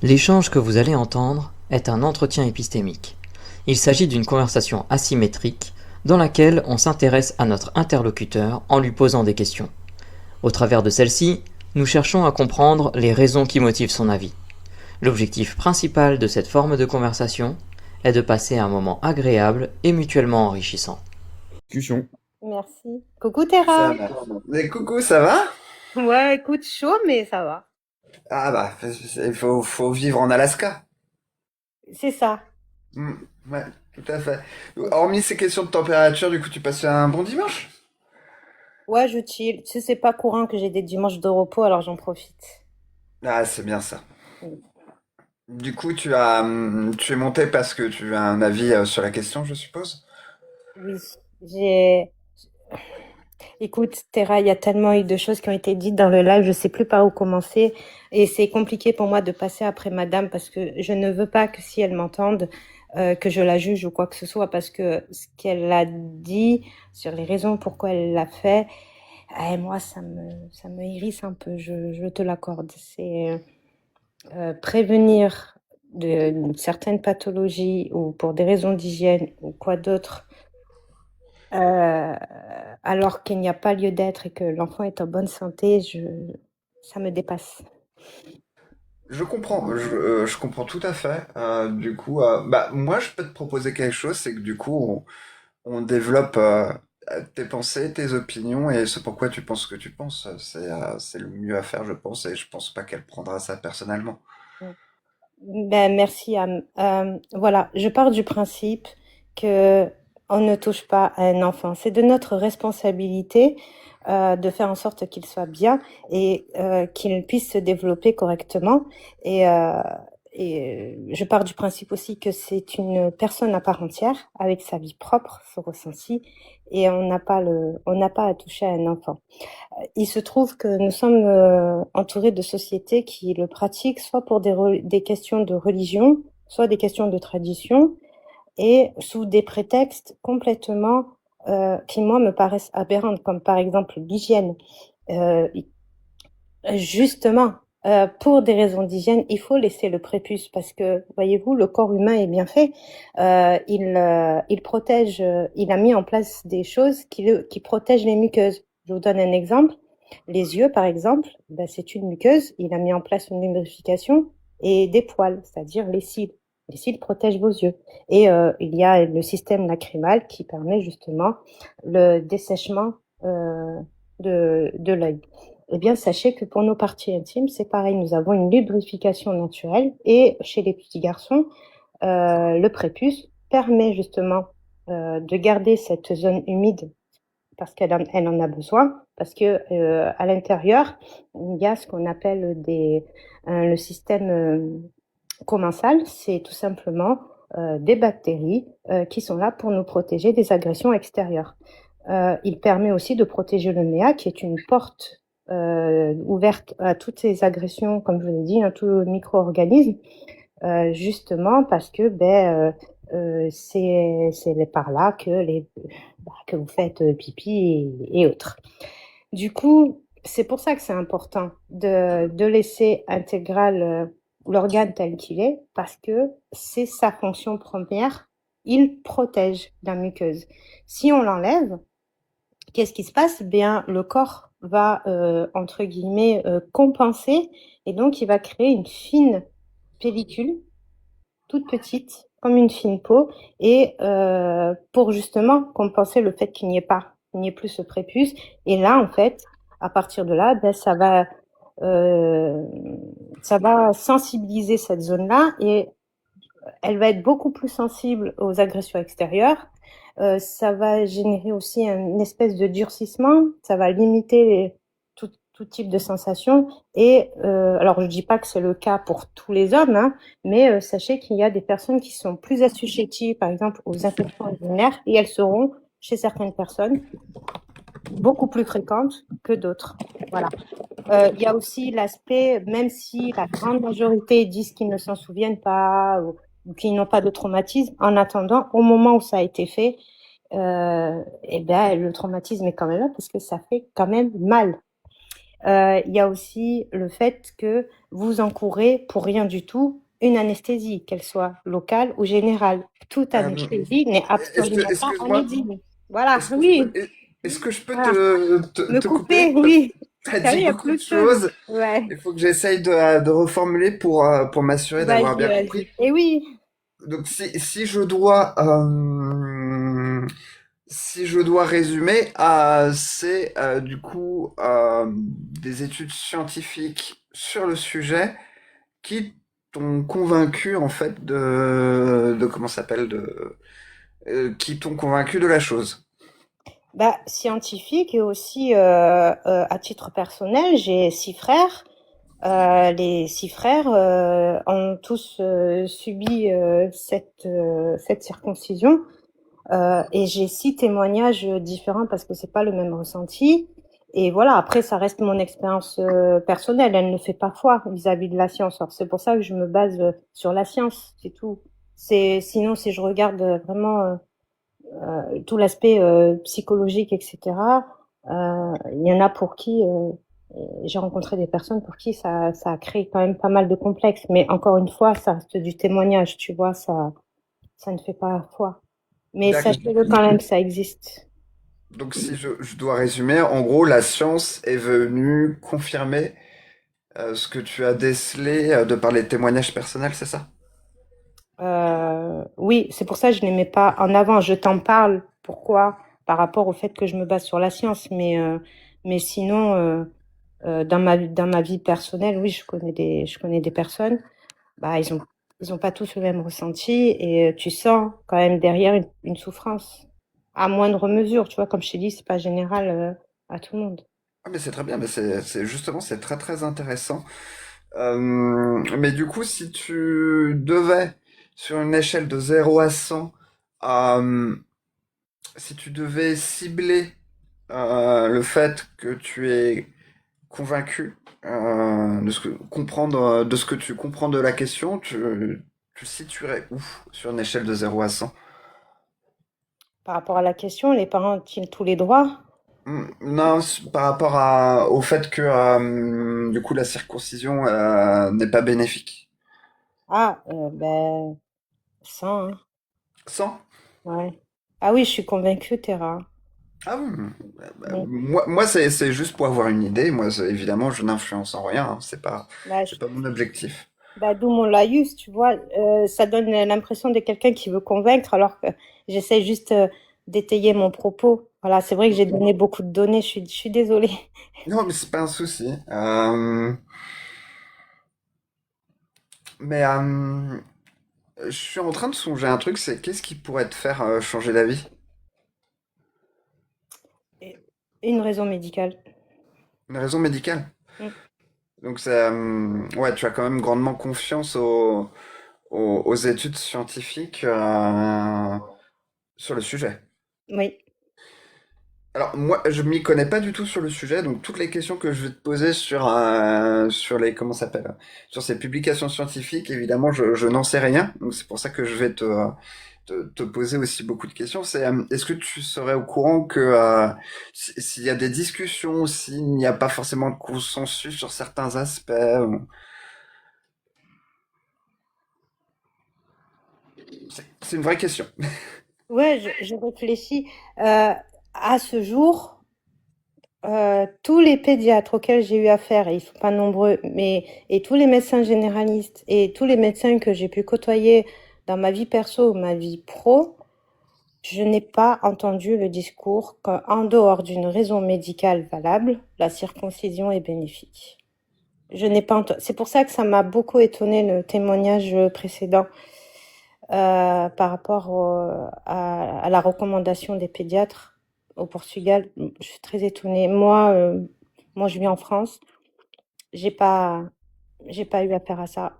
L'échange que vous allez entendre est un entretien épistémique. Il s'agit d'une conversation asymétrique dans laquelle on s'intéresse à notre interlocuteur en lui posant des questions. Au travers de celle-ci, nous cherchons à comprendre les raisons qui motivent son avis. L'objectif principal de cette forme de conversation est de passer un moment agréable et mutuellement enrichissant. Discussion. Merci. Coucou Terra. Ça va. Mais coucou, ça va? Ouais, écoute, chaud, mais ça va. Ah bah, il faut vivre en Alaska. C'est ça. Hmm, ouais, tout à fait. Hormis ces questions de température, du coup, tu passes un bon dimanche? Ouais, je chill. Tu sais, c'est pas courant que j'ai des dimanches de repos, alors j'en profite. Ah, c'est bien ça. Oui. Du coup, tu es monté parce que tu as un avis sur la question, je suppose? Oui. J'ai. Écoute, Terra, il y a tellement eu de choses qui ont été dites dans le live, je sais plus par où commencer. Et c'est compliqué pour moi de passer après madame parce que je ne veux pas que si elle m'entende, que je la juge ou quoi que ce soit parce que ce qu'elle a dit sur les raisons pourquoi elle l'a fait, moi, ça me hérisse un peu, je te l'accorde. C'est prévenir de certaines pathologies ou pour des raisons d'hygiène ou quoi d'autre, euh, alors qu'il n'y a pas lieu d'être et que l'enfant est en bonne santé, ça me dépasse. Je comprends, je comprends tout à fait. Du coup, bah, moi, je peux te proposer quelque chose, c'est que du coup, on développe tes pensées, tes opinions et ce pourquoi tu penses ce que tu penses. C'est le mieux à faire, je pense, et je pense pas qu'elle prendra ça personnellement. Ben, merci, Anne. Voilà, je pars du principe que on ne touche pas à un enfant. C'est de notre responsabilité de faire en sorte qu'il soit bien et qu'il puisse se développer correctement. Et, euh, je pars du principe aussi que c'est une personne à part entière, avec sa vie propre, son ressenti, et on n'a pas à toucher à un enfant. Il se trouve que nous sommes entourés de sociétés qui le pratiquent soit pour des questions de religion, soit des questions de tradition, et sous des prétextes complètement qui, moi, me paraissent aberrants, comme par exemple l'hygiène. Euh, Justement, pour des raisons d'hygiène, il faut laisser le prépuce parce que, voyez-vous, le corps humain est bien fait. Il protège, il a mis en place des choses qui protègent les muqueuses. Je vous donne un exemple. Les yeux, par exemple, ben, c'est une muqueuse. Il a mis en place une lubrification et des poils, c'est-à-dire les cils. Les cils protègent vos yeux. Et il y a le système lacrymal qui permet justement le dessèchement de l'œil. Eh bien, sachez que pour nos parties intimes, c'est pareil. Nous avons une lubrification naturelle et chez les petits garçons, le prépuce permet justement de garder cette zone humide parce elle en a besoin, parce que à l'intérieur, il y a ce qu'on appelle le système commensal, c'est tout simplement des bactéries qui sont là pour nous protéger des agressions extérieures. Il permet aussi de protéger le néa, qui est une porte ouverte à toutes ces agressions, comme je vous l'ai dit, à tout micro-organisme, justement parce que c'est par là que vous faites pipi et autres. Du coup, c'est pour ça que c'est important de laisser intégral l'organe tel qu'il est, parce que c'est sa fonction première. Il protège la muqueuse. Si on l'enlève, qu'est-ce qui se passe? Bien, le corps va, entre guillemets, compenser, et donc il va créer une fine pellicule, toute petite, comme une fine peau, et pour justement compenser le fait qu'il n'y ait plus ce prépuce. Et là, en fait, à partir de là, ben, euh, ça va sensibiliser cette zone-là et elle va être beaucoup plus sensible aux agressions extérieures. Ça va générer aussi une espèce de durcissement. Ça va limiter tout type de sensations. Et alors, je dis pas que c'est le cas pour tous les hommes, hein, mais sachez qu'il y a des personnes qui sont plus assujetties, par exemple, aux infections urinaires, et elles seront, chez certaines personnes, beaucoup plus fréquentes que d'autres. Voilà. Il y a aussi l'aspect, même si la grande majorité disent qu'ils ne s'en souviennent pas ou qu'ils n'ont pas de traumatisme, en attendant, au moment où ça a été fait, eh ben, le traumatisme est quand même là parce que ça fait quand même mal. Il y a aussi le fait que vous encourez pour rien du tout une anesthésie, qu'elle soit locale ou générale. Toute Euh, anesthésie n'est absolument pas excuse-moi, anodine. Voilà, est-ce que je peux, oui, est-ce que je peux voilà. Me te couper? couper, Parce que oui. tu as T'as vu, dit il y a beaucoup de plus de... choses. Ouais, Il faut que j'essaye de reformuler pour m'assurer d'avoir vas-y, bien compris. vas-y. Et oui, Donc, si je dois résumer, c'est du coup des études scientifiques sur le sujet qui t'ont convaincu en fait de comment ça s'appelle qui t'ont convaincu de la chose. bah, scientifique et aussi à titre personnel, j'ai 6 frères. Les 6 frères ont tous subi cette circoncision. Et j'ai 6 témoignages différents parce que c'est pas le même ressenti. Et voilà, après, ça reste mon expérience personnelle. Elle ne fait pas foi vis-à-vis de la science. Alors, c'est pour ça que je me base sur la science, c'est tout. Sinon, si je regarde vraiment tout l'aspect psychologique, etc., il y en a pour qui, j'ai rencontré des personnes pour qui ça a créé quand même pas mal de complexes. Mais encore une fois, ça reste du témoignage, tu vois, ça ne fait pas foi. Mais D'accord. sachez-le quand même, ça existe. Donc si je dois résumer, en gros, la science est venue confirmer ce que tu as décelé de par les témoignages personnels, c'est ça? Oui, c'est pour ça que je ne les mets pas en avant. Je t'en parle. Pourquoi? Par rapport au fait que je me base sur la science. Mais sinon, dans ma vie personnelle, oui, je connais des personnes. Bah, ils ont pas tous le même ressenti et tu sens quand même derrière une souffrance. À moindre mesure, tu vois, comme je t'ai dit, c'est pas général, à tout le monde. Ah mais c'est très bien, mais c'est justement c'est très très intéressant. Mais du coup, si tu devais sur une échelle de 0 à 100, euh, si tu devais cibler le fait que tu es convaincu de ce que tu comprends de la question, tu situerais où sur une échelle de 0 à 100? Par rapport à la question, les parents ont-ils tous les droits? Non, par rapport au fait que du coup la circoncision n'est pas bénéfique. Ah, ben, 100, hein. 100? Ouais. Ah oui, je suis convaincue, Terra. Ah oui. Oui. Moi c'est juste pour avoir une idée. Moi, évidemment, je n'influence en rien, hein. Bah, C'est pas mon objectif. bah, d'où mon laïus, tu vois. Ça donne l'impression de quelqu'un qui veut convaincre, alors que j'essaie juste d'étayer mon propos. Voilà, c'est vrai que j'ai donné beaucoup de données, je suis désolée. Non, mais c'est pas un souci. Mais je suis en train de songer à un truc, c'est qu'est-ce qui pourrait te faire changer d'avis? Et- Une raison médicale. Une raison médicale? Mm. Donc ouais, tu as quand même grandement confiance aux études scientifiques sur le sujet. Oui. Alors moi, je m'y connais pas du tout sur le sujet, donc toutes les questions que je vais te poser sur les comment ça s'appelle sur ces publications scientifiques, évidemment, je n'en sais rien, donc c'est pour ça que je vais te poser aussi beaucoup de questions. C'est est-ce que tu serais au courant que s'il y a des discussions, s'il n'y a pas forcément de consensus sur certains aspects, c'est une vraie question. Ouais, je réfléchis. À ce jour, tous les pédiatres auxquels j'ai eu affaire, et ils sont pas nombreux, et tous les médecins généralistes et tous les médecins que j'ai pu côtoyer dans ma vie perso ou ma vie pro, je n'ai pas entendu le discours qu'en dehors d'une raison médicale valable, la circoncision est bénéfique. Je n'ai pas entendu. C'est pour ça que ça m'a beaucoup étonné le témoignage précédent par rapport à la recommandation des pédiatres au Portugal. Je suis très étonnée. Moi, je vis en France. J'ai pas, j'ai pas eu affaire à ça.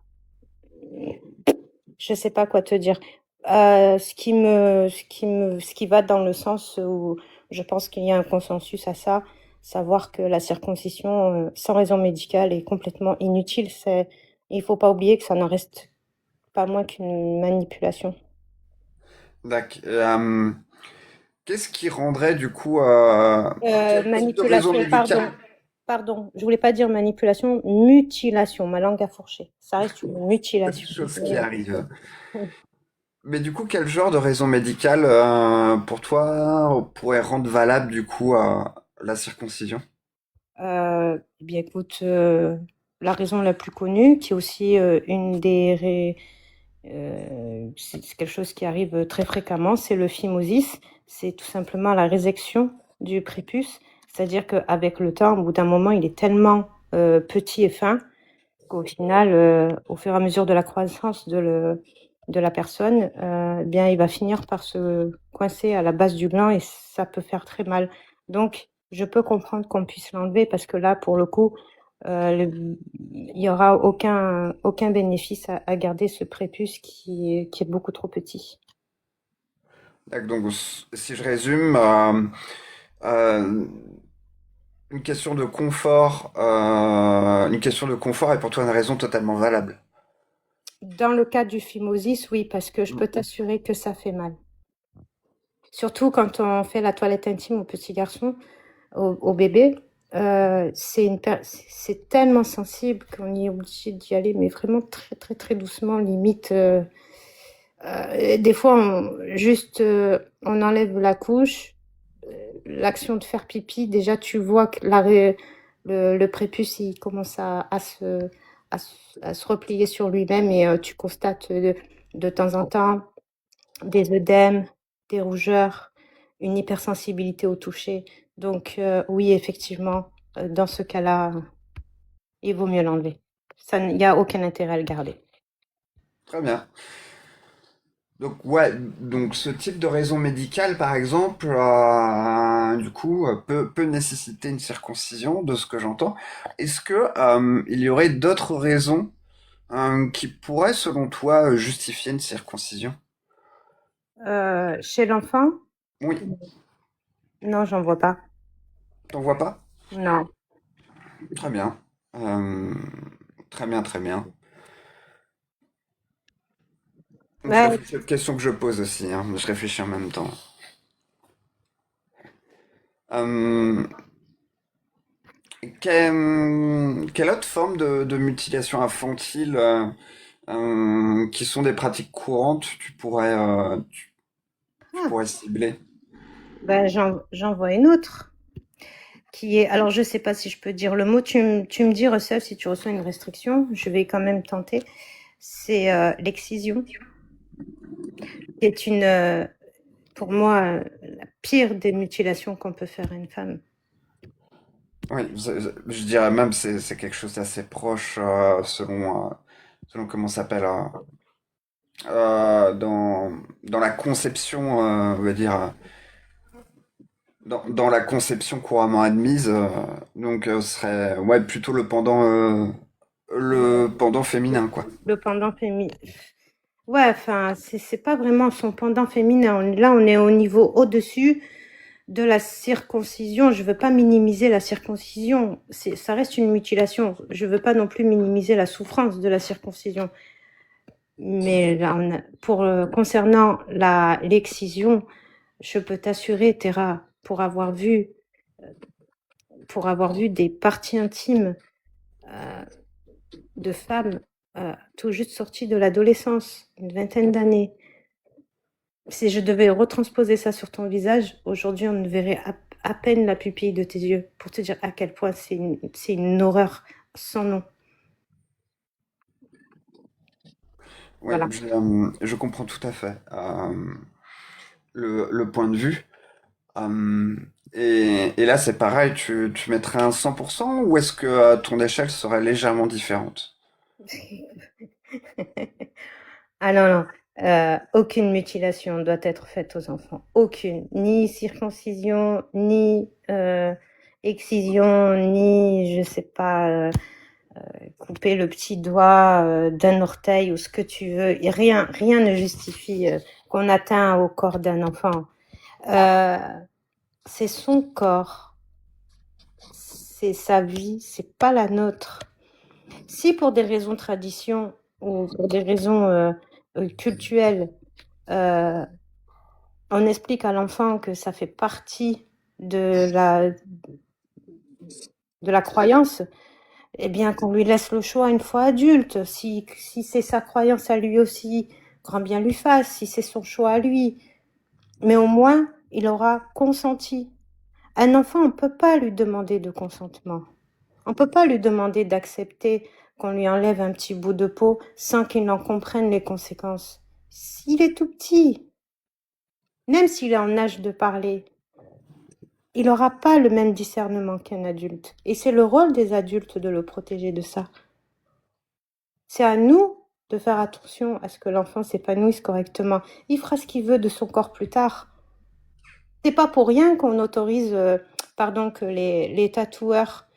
Je sais pas quoi te dire. Ce qui va dans le sens où je pense qu'il y a un consensus à ça, savoir que la circoncision sans raison médicale est complètement inutile. Il faut pas oublier que ça n'en reste pas moins qu'une manipulation. D'accord. Qu'est-ce qui rendrait du coup quel type de raison Manipulation, médicale? pardon. pardon, je voulais pas dire manipulation, mutilation. Ma langue a fourché. Ça reste une Des mutilation. choses qui Mais, arrivent. Mais du coup, quel genre de raison médicale pour toi pourrait rendre valable du coup la circoncision? eh bien, écoute, la raison la plus connue, qui est aussi une c'est quelque chose qui arrive très fréquemment, c'est le phimosis. C'est tout simplement la résection du prépuce. C'est-à-dire qu'avec le temps, au bout d'un moment, il est tellement petit et fin qu'au final, au fur et à mesure de la croissance de la personne, bien, il va finir par se coincer à la base du gland et ça peut faire très mal. Donc, je peux comprendre qu'on puisse l'enlever parce que là, pour le coup, il y aura aucun bénéfice à garder ce prépuce qui est beaucoup trop petit. Donc, si je résume, euh, une question de confort est pour toi une raison totalement valable. Dans le cas du phimosis, oui, parce que je peux t'assurer que ça fait mal. Surtout quand on fait la toilette intime au petit garçon, au bébé, c'est tellement sensible qu'on est obligé d'y aller, mais vraiment très, très, très doucement, limite. Des fois, on enlève la couche, l'action de faire pipi, déjà, tu vois que le prépuce, il commence à se replier sur lui-même et tu constates de temps en temps des œdèmes, des rougeurs, une hypersensibilité au toucher. Donc, oui, effectivement, dans ce cas-là, il vaut mieux l'enlever. Il n'y a aucun intérêt à le garder. Très bien. Donc ouais, donc ce type de raison médicale, par exemple, du coup, peut nécessiter une circoncision, de ce que j'entends. Est-ce que il y aurait d'autres raisons qui pourraient, selon toi, justifier une circoncision? Chez l'enfant, Oui, non, j'en vois pas. t'en vois pas? Non. Très bien. Euh, très bien, très bien. Donc je Ouais, réfléchis à une question que je pose aussi, hein, je réfléchis en même temps. Euh, quelle autre forme de mutilation infantile qui sont des pratiques courantes, tu ah, pourrais cibler? ben, j'en vois une autre qui est. Alors, je sais pas si je peux dire le mot. Tu me dis, Russell, si tu reçois une restriction, je vais quand même tenter. C'est l'excision, qui est pour moi, la pire des mutilations qu'on peut faire à une femme. Oui, je dirais même c'est quelque chose d'assez proche selon comment ça s'appelle dans la conception, on va dire dans la conception couramment admise, ce serait ouais plutôt le pendant féminin quoi. Le pendant féminin. Ouais, enfin, c'est pas vraiment son pendant féminin. Là, on est au niveau au-dessus de la circoncision. Je veux pas minimiser la circoncision. Ça reste une mutilation. Je veux pas non plus minimiser la souffrance de la circoncision. Mais là, concernant l'excision, je peux t'assurer, Terra, pour avoir vu des parties intimes euh, de femmes tout juste sorties de l'adolescence, une vingtaine d'années. Si je devais retransposer ça sur ton visage, aujourd'hui, on ne verrait à peine la pupille de tes yeux pour te dire à quel point c'est une horreur sans nom. Ouais, Voilà. je comprends tout à fait le point de vue. Euh, et là, c'est pareil, tu mettrais un 100% ou est-ce que ton échelle serait légèrement différente? Ah non, non. Aucune mutilation doit être faite aux enfants. Aucune. Ni circoncision, ni excision, ni, je sais pas, couper le petit doigt d'un orteil ou ce que tu veux. Et rien ne justifie qu'on atteint au corps d'un enfant. Euh, c'est son corps, c'est sa vie, c'est pas la nôtre. Si pour des raisons tradition ou pour des raisons culturelles, euh, on explique à l'enfant que ça fait partie de de la croyance, eh bien, qu'on lui laisse le choix une fois adulte. Si c'est sa croyance à lui aussi, grand bien lui fasse, si c'est son choix à lui. Mais au moins, il aura consenti. Un enfant, on ne peut pas lui demander de consentement. On ne peut pas lui demander d'accepter qu'on lui enlève un petit bout de peau sans qu'il en comprenne les conséquences. S'il est tout petit, même s'il est en âge de parler, il n'aura pas le même discernement qu'un adulte. Et c'est le rôle des adultes de le protéger de ça. C'est à nous de faire attention à ce que l'enfant s'épanouisse correctement. Il fera ce qu'il veut de son corps plus tard. C'est pas pour rien qu'on autorise, que les tatoueurs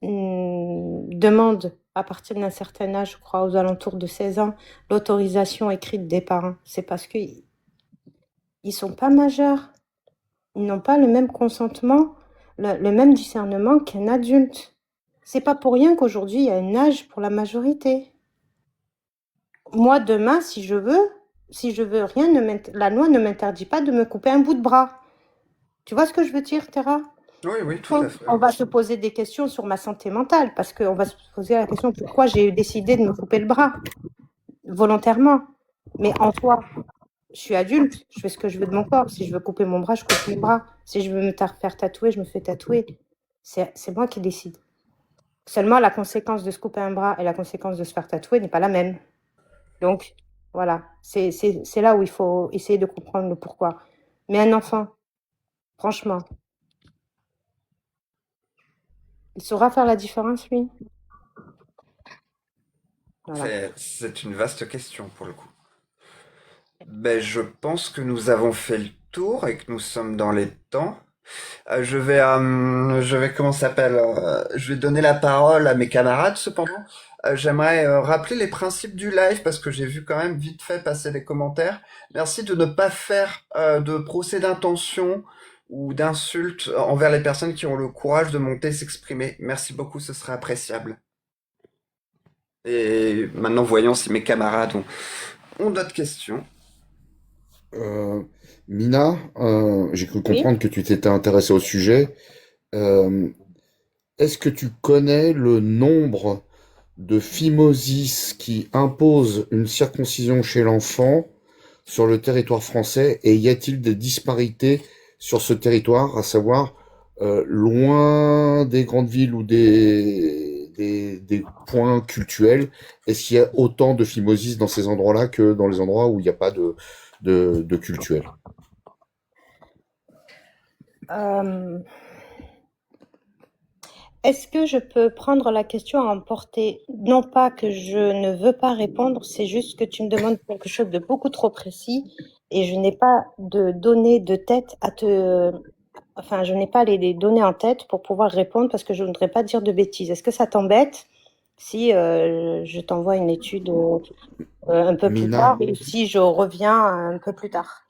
demandent à partir d'un certain âge, je crois aux alentours de 16 ans, l'autorisation écrite des parents. C'est parce qu'ils sont pas majeurs. Ils n'ont pas le même consentement, le même discernement qu'un adulte. C'est pas pour rien qu'aujourd'hui il y a un âge pour la majorité. Moi, demain, si je veux rien, la loi ne m'interdit pas de me couper un bout de bras. Tu vois ce que je veux dire, Terra? Oui, oui, tout à fait. On va se poser des questions sur ma santé mentale, parce qu'on va se poser la question pourquoi j'ai décidé de me couper le bras, volontairement. Mais en soi, je suis adulte, je fais ce que je veux de mon corps. Si je veux couper mon bras, je coupe mon bras. Si je veux me faire tatouer, je me fais tatouer. C'est moi qui décide. Seulement, la conséquence de se couper un bras et la conséquence de se faire tatouer n'est pas la même. Donc, voilà, c'est là où il faut essayer de comprendre le pourquoi. Mais un enfant, franchement, il saura faire la différence, lui. Voilà. C'est une vaste question pour le coup. Ben, je pense que nous avons fait le tour et que nous sommes dans les temps. Comment ça s'appelle, je vais donner la parole à mes camarades cependant. J'aimerais rappeler les principes du live parce que j'ai vu quand même vite fait passer les commentaires. Merci de ne pas faire de procès d'intention ou d'insultes envers les personnes qui ont le courage de monter s'exprimer. Merci beaucoup, ce serait appréciable. Et maintenant, voyons si mes camarades ont d'autres questions. Euh, Mina, j'ai cru Oui. comprendre que tu t'étais intéressé au sujet. Euh, Est-ce que tu connais le nombre de phimosis qui impose une circoncision chez l'enfant sur le territoire français et y a-t-il des disparités sur ce territoire, à savoir loin des grandes villes ou des points cultuels, est-ce qu'il y a autant de phimosis dans ces endroits-là que dans les endroits où il n'y a pas de cultuel? Euh, Est-ce que je peux prendre la question à emporter? Non pas que je ne veux pas répondre, c'est juste que tu me demandes quelque chose de beaucoup trop précis et je n'ai pas de données de tête Enfin, je n'ai pas les données en tête pour pouvoir répondre parce que je ne voudrais pas dire de bêtises. Est-ce que ça t'embête si je t'envoie une étude un peu plus Mina, tard ou si je reviens un peu plus tard?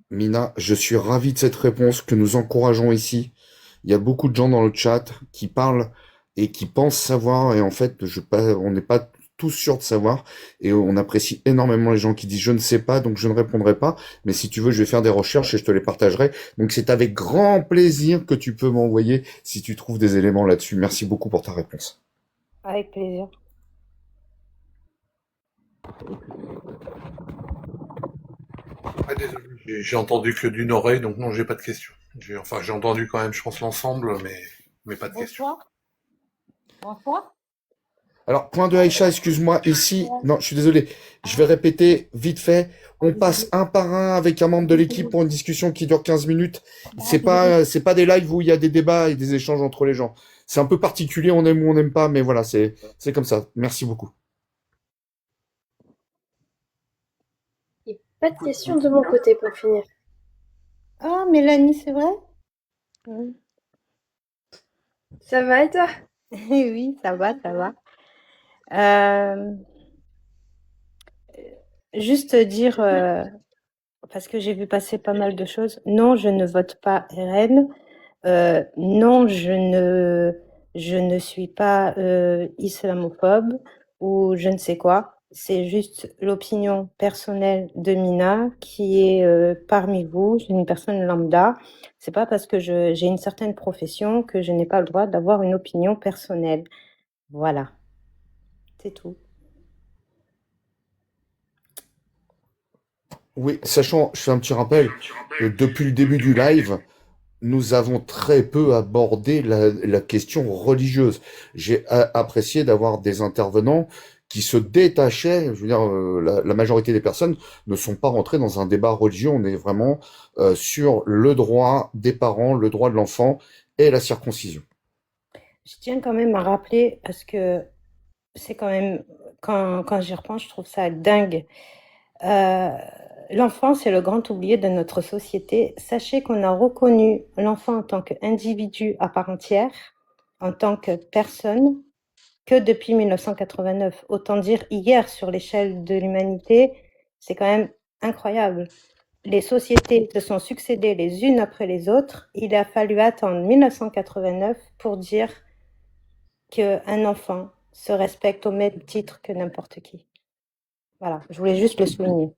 Mina, je suis ravi de cette réponse que nous encourageons ici. Il y a beaucoup de gens dans le chat qui parlent et qui pensent savoir, et en fait, on n'est pas tous sûrs de savoir, et on apprécie énormément les gens qui disent je ne sais pas, donc je ne répondrai pas, mais si tu veux, je vais faire des recherches et je te les partagerai. Donc c'est avec grand plaisir que tu peux m'envoyer si tu trouves des éléments là-dessus. Merci beaucoup pour ta réponse. Avec plaisir. Ah, désolé, j'ai entendu que d'une oreille, donc non, j'ai pas de questions. J'ai entendu quand même, je pense, l'ensemble, mais pas de questions. Bonsoir. Bonsoir. Alors, point de Aïcha, excuse-moi, ici, non, je suis désolé, je vais répéter vite fait, on passe un par un avec un membre de l'équipe pour une discussion qui dure 15 minutes. C'est pas des lives où il y a des débats et des échanges entre les gens. C'est un peu particulier, on aime ou on n'aime pas, mais voilà, c'est comme ça. Merci beaucoup. Pas de questions de mon côté pour finir. Ah, Mélanie, c'est vrai? Ça va et toi? Oui, ça va, ça va. Euh, Juste dire, parce que j'ai vu passer pas mal de choses. Non, je ne vote pas RN. Non, je ne suis pas islamophobe ou je ne sais quoi. c'est juste l'opinion personnelle de Mina qui est parmi vous, une personne lambda. C'est pas parce que j'ai une certaine profession que je n'ai pas le droit d'avoir une opinion personnelle. Voilà, c'est tout. Oui, sachant, je fais un petit rappel, que depuis le début du live, nous avons très peu abordé la question religieuse. J'ai apprécié d'avoir des intervenants qui se détachaient. Je veux dire, la majorité des personnes ne sont pas rentrées dans un débat religieux. On est vraiment sur le droit des parents, le droit de l'enfant et la circoncision. Je tiens quand même à rappeler, parce que c'est quand même, quand j'y repense, je trouve ça dingue. L'enfant, c'est le grand oublié de notre société. Sachez qu'on a reconnu l'enfant en tant qu'individu à part entière, en tant que personne, que depuis 1989. Autant dire hier sur l'échelle de l'humanité, c'est quand même incroyable. Les sociétés se sont succédées les unes après les autres. Il a fallu attendre 1989 pour dire qu'un enfant se respecte au même titre que n'importe qui. Voilà, je voulais juste le souligner.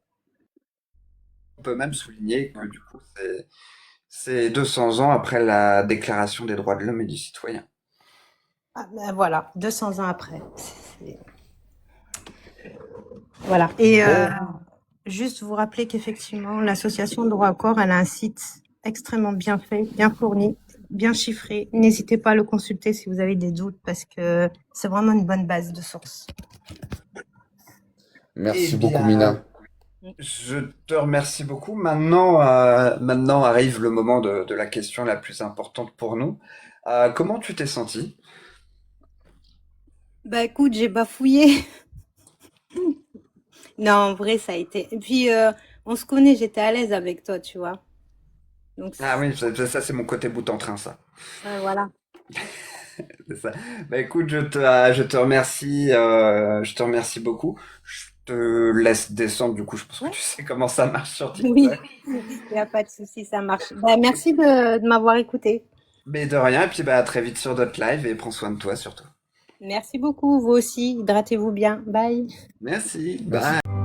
On peut même souligner que du coup, c'est 200 ans après la Déclaration des droits de l'homme et du citoyen. Ah, ben voilà, 200 ans après. Voilà. Et juste vous rappeler qu'effectivement, l'association Droit au corps, elle a un site extrêmement bien fait, bien fourni, bien chiffré. N'hésitez pas à le consulter si vous avez des doutes parce que c'est vraiment une bonne base de sources. Merci Eh beaucoup, bien, Mina. je te remercie beaucoup. Maintenant arrive le moment de la question la plus importante pour nous. Comment tu t'es senti? Bah écoute, j'ai bafouillé. Non, en vrai, ça a été. Et puis, on se connaît, j'étais à l'aise avec toi, tu vois. Donc, Ah oui, ça, c'est mon côté bout en train, ça. voilà. C'est ça. Bah écoute, je je te remercie beaucoup. Je te laisse descendre, du coup, je pense que Ouais. tu sais comment ça marche sur Oui, TikTok. il n'y a pas de souci, ça marche. Bah, merci de m'avoir écouté. Mais de rien, et puis bah à très vite sur d'autres lives et prends soin de toi surtout. Merci beaucoup, vous aussi. Hydratez-vous bien. Bye. Merci, Merci. bye.